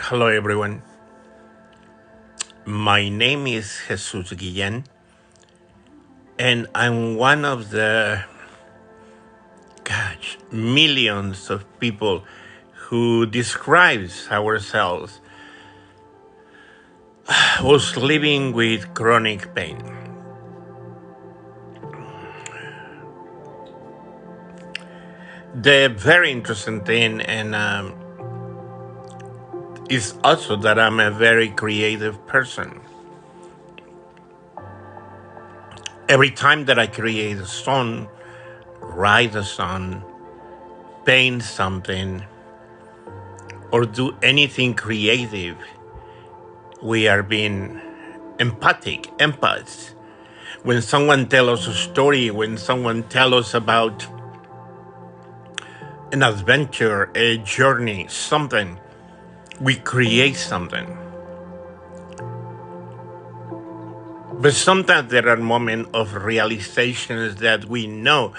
Hello, everyone. My name is Jesus Guillen, and I'm one of the millions of people who describes ourselves as living with chronic pain. The very interesting thing, is also that I'm a very creative person. Every time that I create a song, write a song, paint something, or do anything creative, we are being empathic, empaths. When someone tells us a story, when someone tells us about an adventure, a journey, something, we create something. But sometimes there are moments of realizations that we know.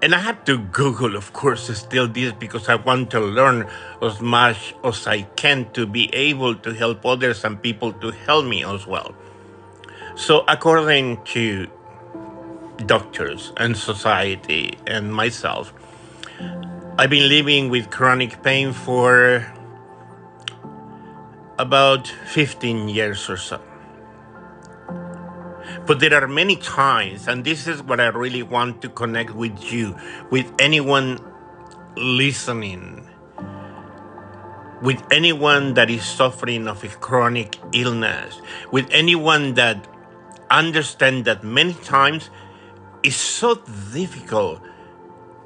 And I have to Google, of course, still this because I want to learn as much as I can to be able to help others and people to help me as well. So, according to doctors and society and myself, I've been living with chronic pain for about 15 years or so. But there are many times, and this is what I really want to connect with you, with anyone listening, with anyone that is suffering of a chronic illness, with anyone that understands that many times it's so difficult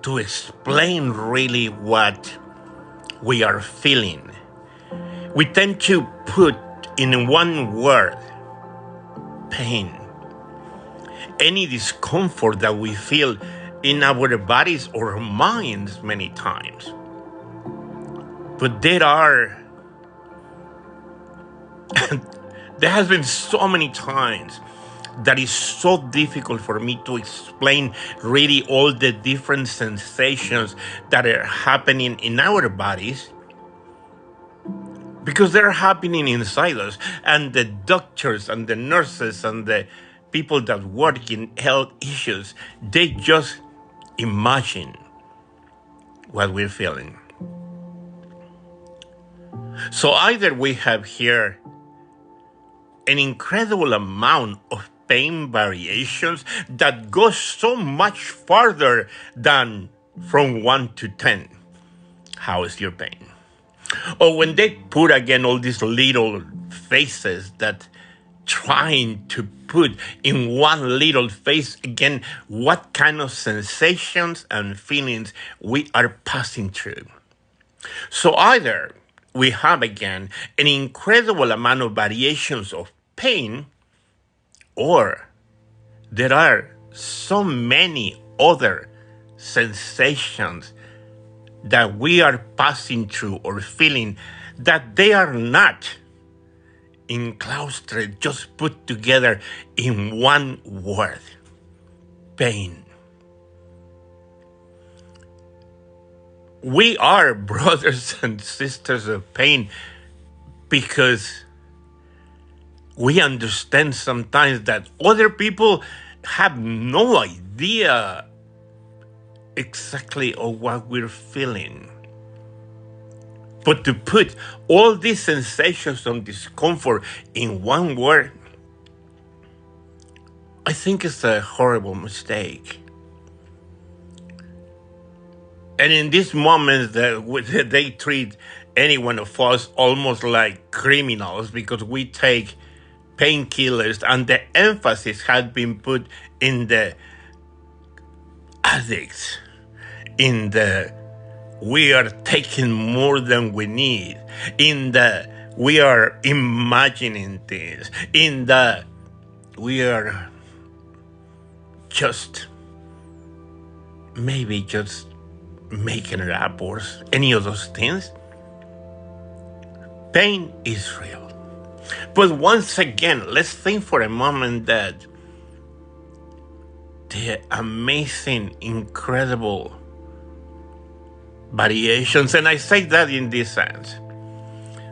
to explain really what we are feeling. We tend to put in one word pain. Any discomfort that we feel in our bodies or minds many times. But there has been so many times that is so difficult for me to explain really all the different sensations that are happening in our bodies because they're happening inside us. And the doctors and the nurses and the people that work in health issues, they just imagine what we're feeling. So either we have here an incredible amount of pain variations that go so much farther than from 1 to 10. How is your pain? Or when they put again all these little faces that trying to put in one little face again what kind of sensations and feelings we are passing through. So either we have again an incredible amount of variations of pain, or there are so many other sensations that we are passing through or feeling that they are not enclaustrated, just put together in one word: pain. We are brothers and sisters of pain because we understand sometimes that other people have no idea exactly of what we're feeling. But to put all these sensations of discomfort in one word, I think it's a horrible mistake. And in these moments that they treat any one of us almost like criminals because we take painkillers, and the emphasis has been put in the addicts, in the we are taking more than we need, in the we are imagining things, in the we are just maybe just making it up or any of those things. Pain is real. But once again, let's think for a moment that the amazing, incredible variations, and I say that in this sense,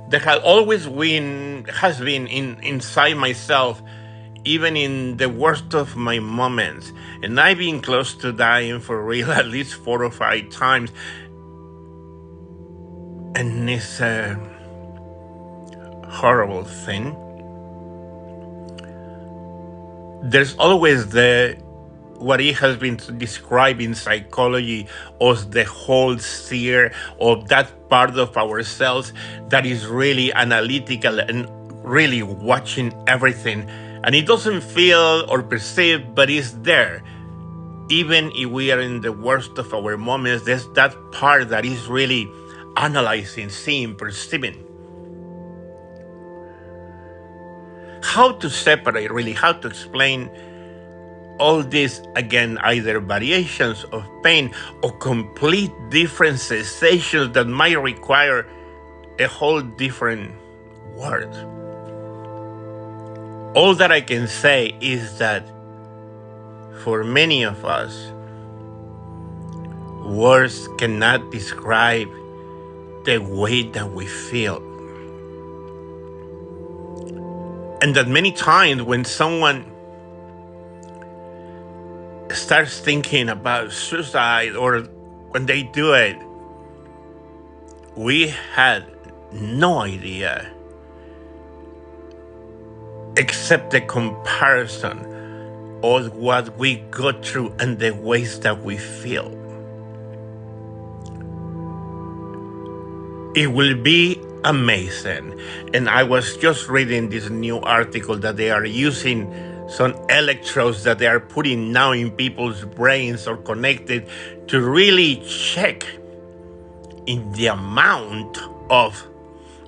that has been inside myself, even in the worst of my moments. And I've been close to dying for real at least 4 or 5 times. And it's a horrible thing. There's always the what it has been described in psychology as the whole sphere of that part of ourselves that is really analytical and really watching everything. And it doesn't feel or perceive, but it's there. Even if we are in the worst of our moments, there's that part that is really analyzing, seeing, perceiving. How to separate, really, how to explain all these, again, either variations of pain or complete different sensations that might require a whole different word. All that I can say is that for many of us, words cannot describe the way that we feel. And that many times when someone starts thinking about suicide or when they do it, we had no idea except the comparison of what we go through and the ways that we feel. It will be amazing. And I was just reading this new article that they are using some electrodes that they are putting now in people's brains or connected to really check in the amount of,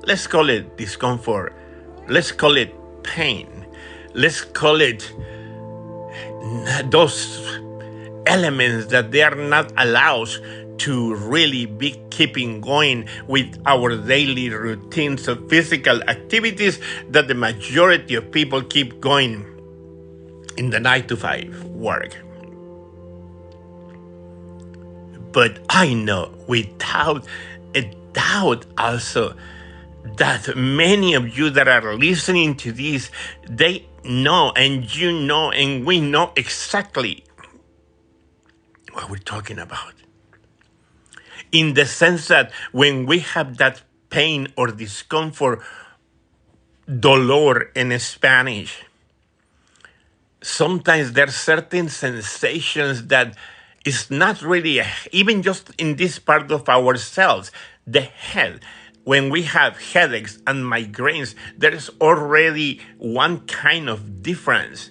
let's call it discomfort, let's call it pain, let's call it those elements that they are not allowed to really be keeping going with our daily routines of physical activities that the majority of people keep going in the 9 to 5 work. But I know without a doubt also that many of you that are listening to this, they know and you know and we know exactly what we're talking about. In the sense that when we have that pain or discomfort, dolor in Spanish, sometimes there are certain sensations that is not really, even just in this part of ourselves, the head. When we have headaches and migraines, there's already one kind of difference.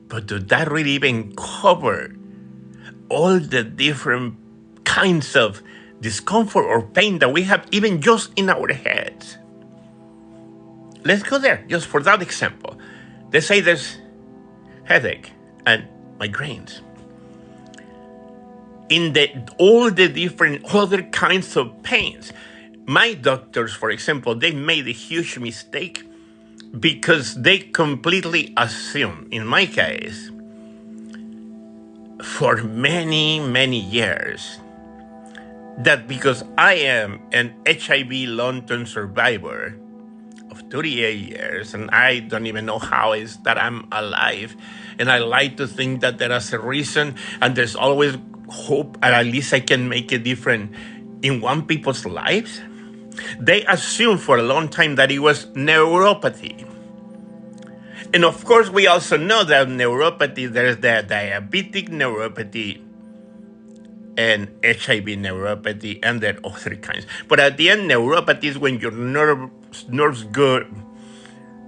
But does that really even cover all the different kinds of discomfort or pain that we have even just in our heads? Let's go there, just for that example. Let's say there's headache and migraines. In all the different other kinds of pains, my doctors, for example, they made a huge mistake because they completely assume, in my case, for many, many years, that because I am an HIV long-term survivor of 38 years, and I don't even know how it's that I'm alive, and I like to think that there is a reason, and there's always hope, and at least I can make a difference in one people's lives. They assumed for a long time that it was neuropathy. And of course, we also know that neuropathy, there's the diabetic neuropathy and HIV neuropathy, and there are other kinds. But at the end, neuropathy is when your nerves go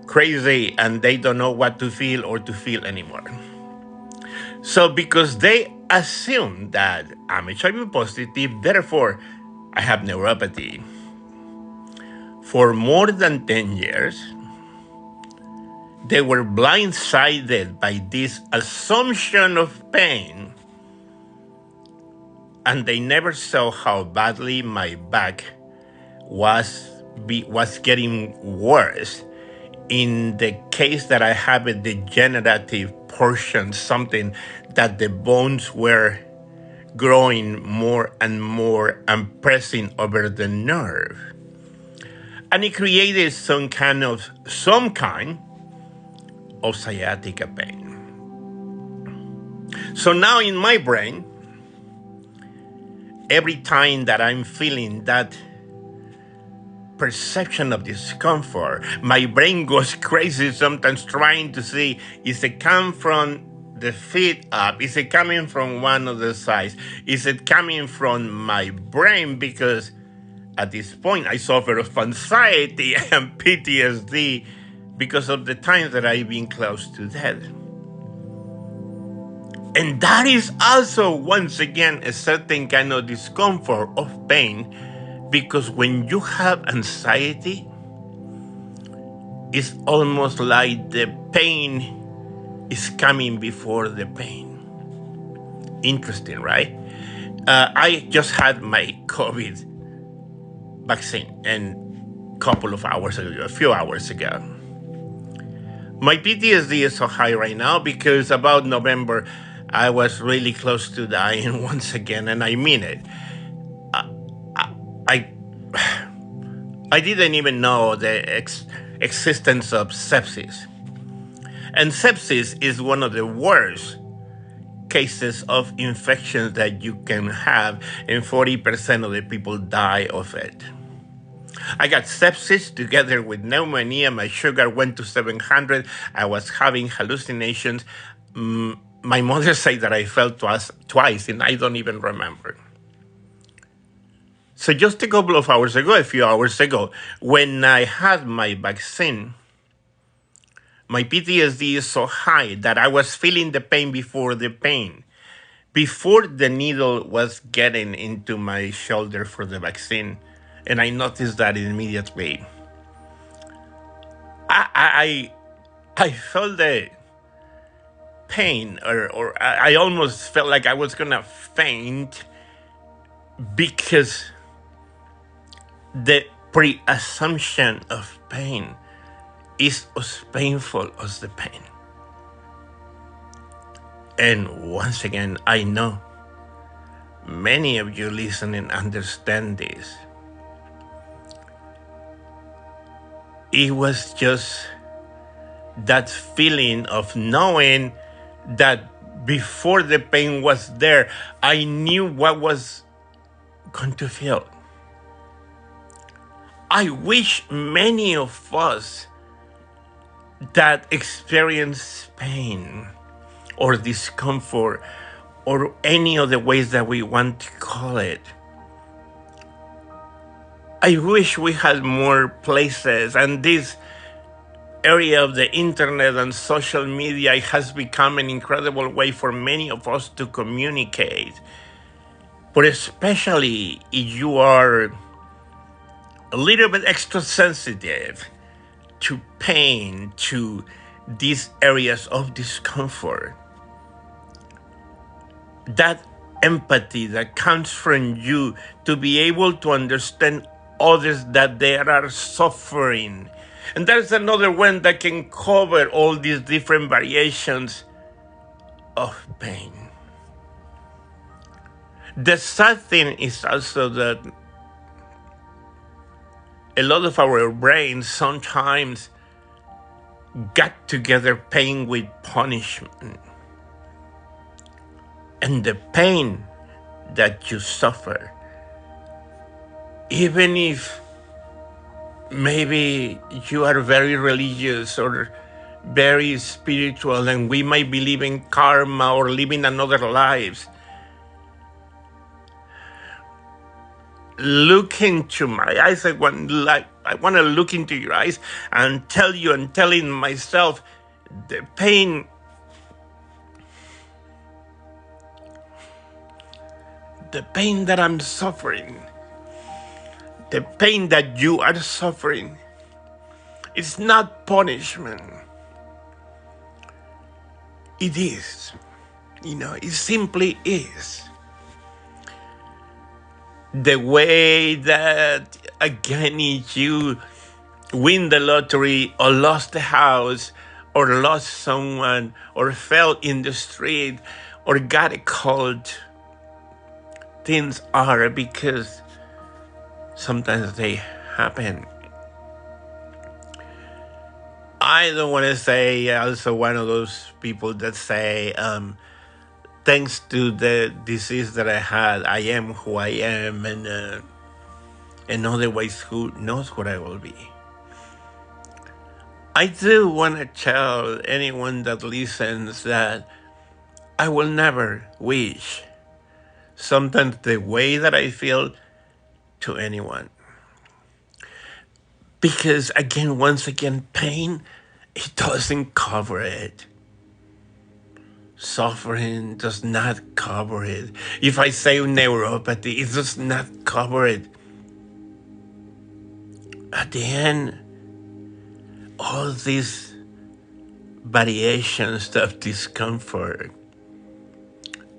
crazy and they don't know what to feel or to feel anymore. So because they assume that I'm HIV positive, therefore I have neuropathy. For more than 10 years, they were blindsided by this assumption of pain, and they never saw how badly my back was getting worse. In the case that I have a degenerative portion, something that the bones were growing more and more and pressing over the nerve. And it created some kind of sciatica pain. So now in my brain, every time that I'm feeling that perception of discomfort, my brain goes crazy sometimes trying to see, is it come from the feet up? Is it coming from one of the sides? Is it coming from my brain? Because at this point, I suffer of anxiety and PTSD because of the times that I've been close to death. And that is also, once again, a certain kind of discomfort of pain, because when you have anxiety, it's almost like the pain is coming before the pain. Interesting, right? I just had my COVID vaccine and a few hours ago. My PTSD is so high right now because about November, I was really close to dying once again, and I mean it. I I didn't even know the existence of sepsis. And sepsis is one of the worst cases of infections that you can have, and 40% of the people die of it. I got sepsis together with pneumonia. My sugar went to 700. I was having hallucinations. My mother said that I fell twice, and I don't even remember. So just a few hours ago, when I had my vaccine, my PTSD is so high that I was feeling the pain before the pain. Before the needle was getting into my shoulder for the vaccine, and I noticed that immediately. I felt the pain, or I almost felt like I was gonna faint, because the pre-assumption of pain is as painful as the pain. And once again, I know many of you listening understand this. It was just that feeling of knowing that before the pain was there, I knew what was going to feel. I wish many of us that experience pain or discomfort, or any of the ways that we want to call it, I wish we had more places. And this area of the internet and social media has become an incredible way for many of us to communicate. But especially if you are a little bit extra sensitive to pain, to these areas of discomfort, that empathy that comes from you to be able to understand others that they are suffering. And there's another one that can cover all these different variations of pain. The sad thing is also that a lot of our brains sometimes got together pain with punishment. And the pain that you suffer, even if maybe you are very religious or very spiritual, and we might believe in karma or living another lives, look into my eyes. I want to look into your eyes and tell you, and telling myself, the pain that I'm suffering, the pain that you are suffering, it's not punishment. It is. It simply is. The way that, again, if you win the lottery or lost the house or lost someone or fell in the street or got a cold, things are because sometimes they happen. I don't want to say also one of those people that say, thanks to the disease that I had, I am who I am, and otherwise, who knows what I will be. I do want to tell anyone that listens that I will never wish sometimes the way that I feel to anyone. Because again, once again, pain, it doesn't cover it. Suffering does not cover it. If I say neuropathy, it does not cover it. At the end, all these variations of discomfort,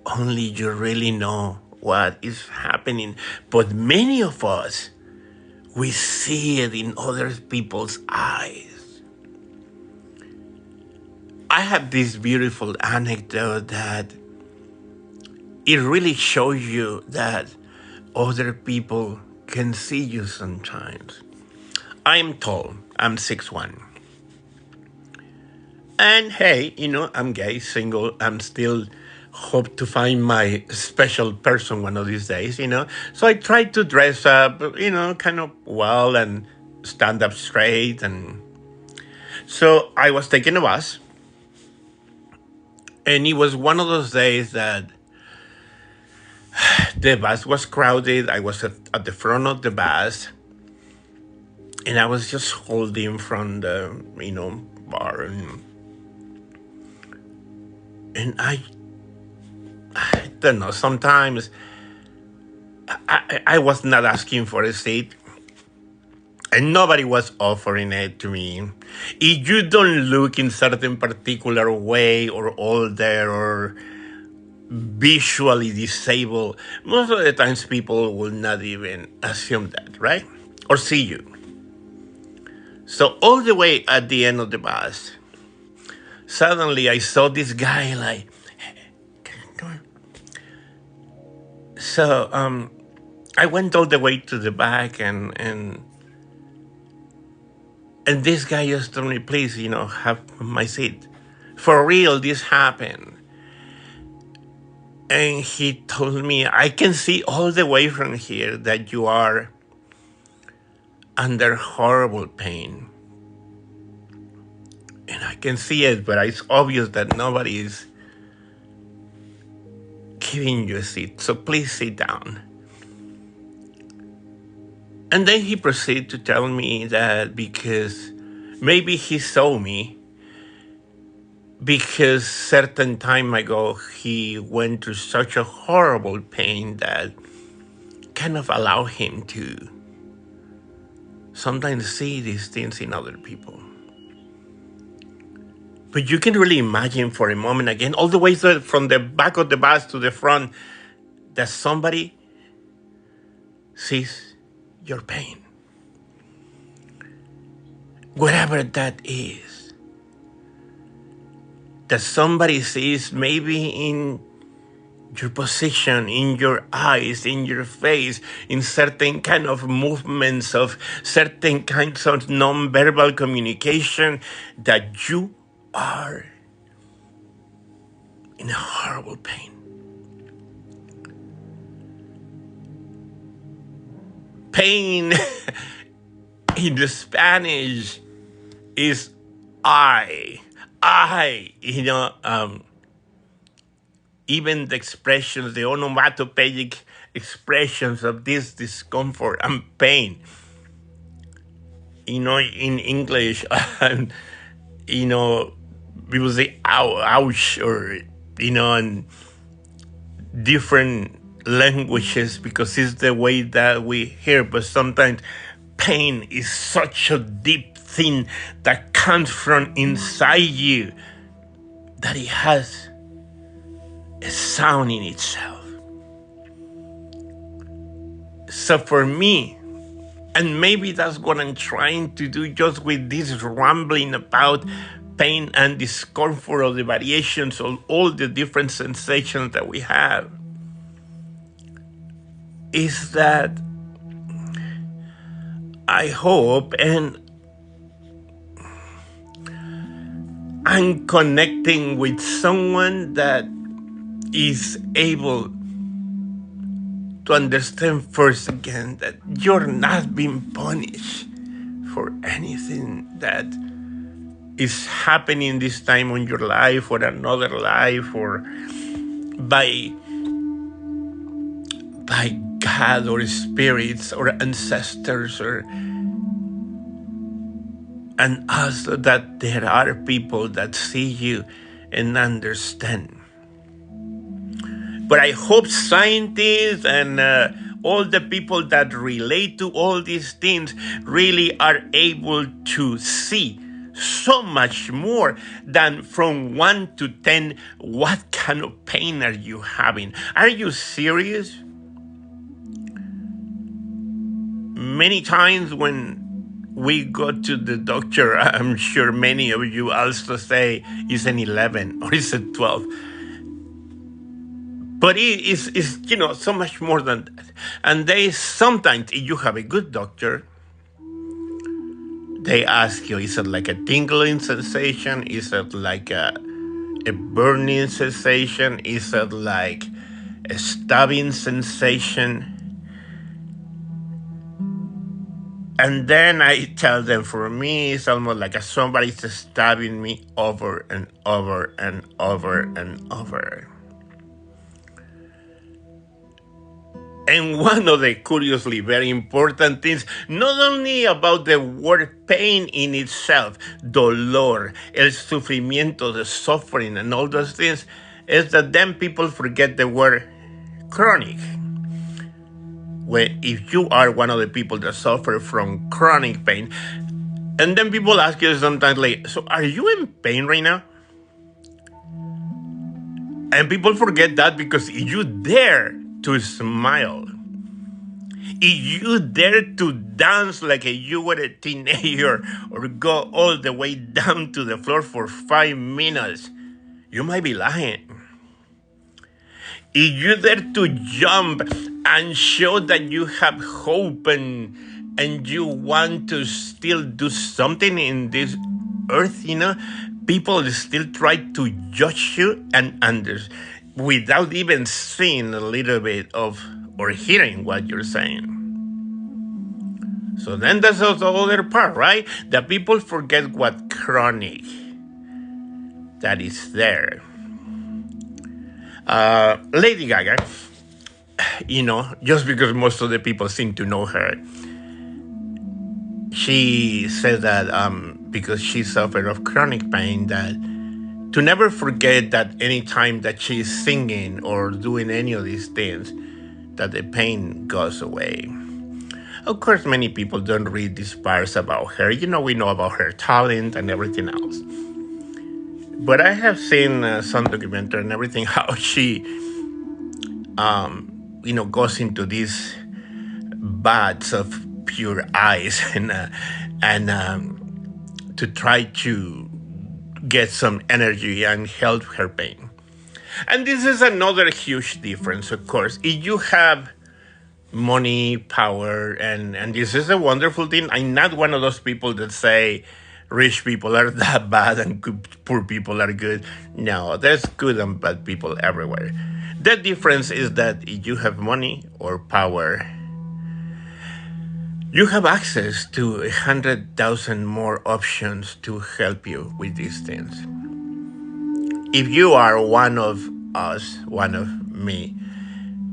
only you really know what is happening. But many of us, we see it in other people's eyes. I have this beautiful anecdote that it really shows you that other people can see you sometimes. I'm tall. I'm 6'1". And hey, I'm gay, single. I'm still hope to find my special person one of these days. So I try to dress up, kind of well and stand up straight. And so I was taking a bus. And it was one of those days that the bus was crowded. I was at the front of the bus. And I was just holding from the, bar. And I don't know, sometimes I was not asking for a seat. And nobody was offering it to me. If you don't look in certain particular way or older or visually disabled, most of the times people will not even assume that, right? Or see you. So all the way at the end of the bus, suddenly I saw this guy like, come on. So I went all the way to the back and this guy just told me, please, have my seat. For real, this happened. And he told me, I can see all the way from here that you are under horrible pain. And I can see it, but it's obvious that nobody is giving you a seat. So please sit down. And then he proceeded to tell me that because maybe he saw me, because certain time ago he went through such a horrible pain that kind of allowed him to sometimes see these things in other people. But you can really imagine for a moment again, all the way from the back of the bus to the front, that somebody sees your pain. Whatever that is. That somebody sees maybe in your position, in your eyes, in your face, in certain kind of movements of certain kinds of non-verbal communication, that you are in a horrible pain. Pain in the Spanish is I, even the expressions, the onomatopoeic expressions of this discomfort and pain, in English, people say ouch, or, in different languages because it's the way that we hear. But sometimes pain is such a deep thing that comes from inside you that it has a sound in itself. So for me, and maybe that's what I'm trying to do just with this rambling about pain and discomfort of the variations of all the different sensations that we have, is that I hope, and I'm connecting with someone that is able to understand first again that you're not being punished for anything that is happening this time in your life or another life or by by God or spirits or ancestors or and also that there are people that see you and understand. But I hope scientists and all the people that relate to all these things really are able to see so much more than from 1 to 10 what kind of pain are you having. Are you serious? Many times when we go to the doctor, I'm sure many of you also say it's an 11 or it's a 12. But it is so much more than that. And they sometimes, if you have a good doctor, they ask you, is it like a tingling sensation? Is it like a burning sensation? Is it like a stabbing sensation? And then I tell them, for me, it's almost like somebody's stabbing me over and over and over and over. And one of the curiously very important things, not only about the word pain in itself, dolor, el sufrimiento, the suffering, and all those things, is that then people forget the word chronic. When if you are one of the people that suffer from chronic pain, and then people ask you sometimes like, so are you in pain right now? And people forget that because if you dare to smile, if you dare to dance like you were a teenager or go all the way down to the floor for 5 minutes, you might be lying. If you dare to jump and show that you have hope and you want to still do something in this earth, people still try to judge you without even seeing a little bit of or hearing what you're saying. So then that's also the other part, right? That people forget what chronic that is there. Lady Gaga, just because most of the people seem to know her, she said that because she suffered of chronic pain, that to never forget that any time that she's singing or doing any of these things, that the pain goes away. Of course, many people don't read these parts about her. We know about her talent and everything else. But I have seen some documentary and everything, how she, goes into these baths of pure ice and to try to get some energy and help her pain. And this is another huge difference, of course. If you have money, power, and this is a wonderful thing. I'm not one of those people that say rich people are that bad and poor people are good. No, there's good and bad people everywhere. The difference is that if you have money or power, you have access to 100,000 more options to help you with these things. If you are one of us, one of me,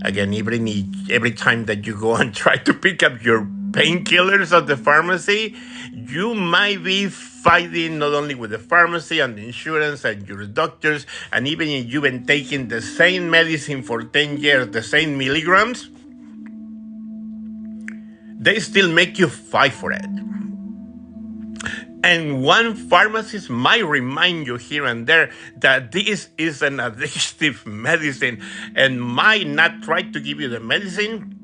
again, every time that you go and try to pick up your painkillers at the pharmacy, you might be fighting not only with the pharmacy and the insurance and your doctors, and even if you've been taking the same medicine for 10 years, the same milligrams, they still make you fight for it. And one pharmacist might remind you here and there that this is an addictive medicine and might not try to give you the medicine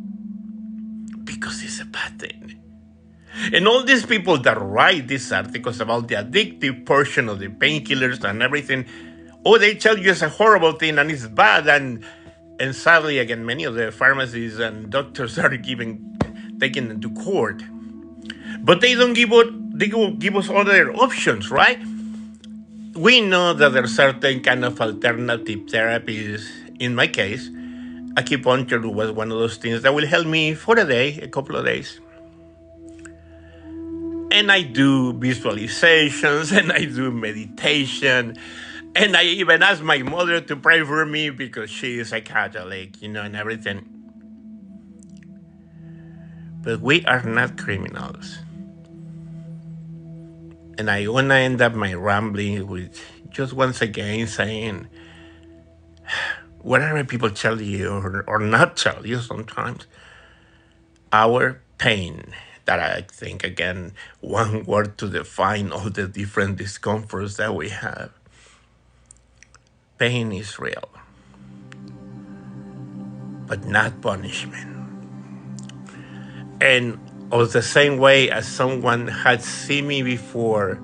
because it's a bad thing. And all these people that write these articles about the addictive portion of the painkillers and everything, they tell you it's a horrible thing and it's bad. And sadly, again, many of the pharmacies and doctors are taken into court. But they don't give us other options, right? We know that there are certain kind of alternative therapies. In my case, acupuncture was one of those things that will help me for a day, a couple of days. And I do visualizations and I do meditation. And I even ask my mother to pray for me because she is a Catholic, and everything. But we are not criminals. And I want to end up my rambling with just once again saying, whatever people tell you or not tell you sometimes, our pain, that I think, again, one word to define all the different discomforts that we have, pain is real, but not punishment. And of the same way as someone had seen me before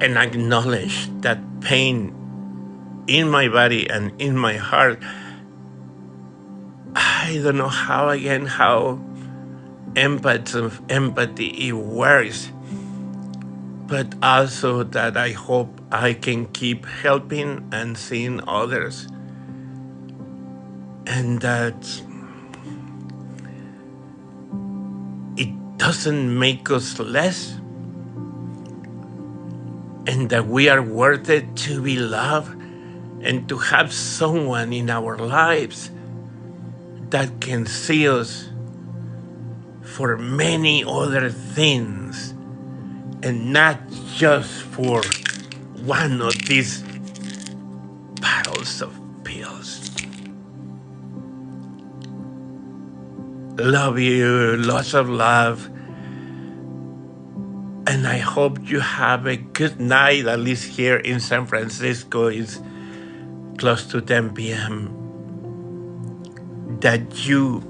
and acknowledged that pain in my body and in my heart, I don't know how empathy it works, but also that I hope I can keep helping and seeing others, and that it doesn't make us less, and that we are worth it to be loved and to have someone in our lives that can see us for many other things and not just for one of these bottles of pills. Love you, lots of love, and I hope you have a good night. At least here in San Francisco, it's close to 10 p.m. That you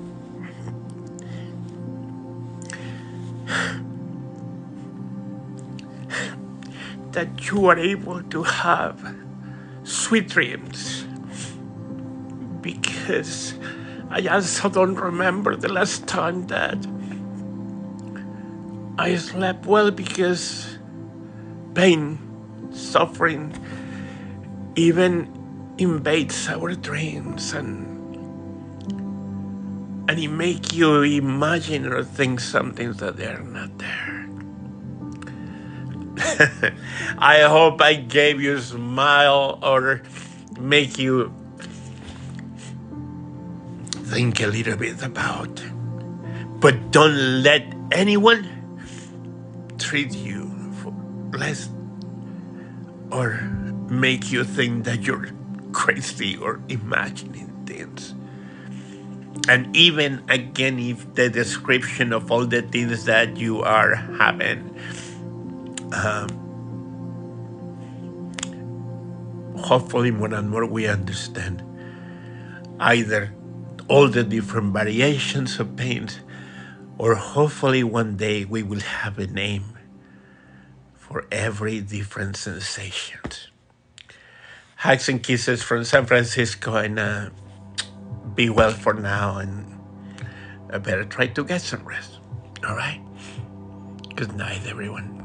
are able to have sweet dreams, because I also don't remember the last time that I slept well, because pain, suffering, even invades our dreams, and it makes you imagine or think some things that they're not there. I hope I gave you a smile or make you think a little bit about. But don't let anyone treat you for less or make you think that you're crazy or imagining things. And even again, if the description of all the things that you are having, hopefully more and more we understand either all the different variations of pains, or hopefully one day we will have a name for every different sensation. Hugs and kisses from San Francisco, and be well for now, and I better try to get some rest. All right? Good night, everyone.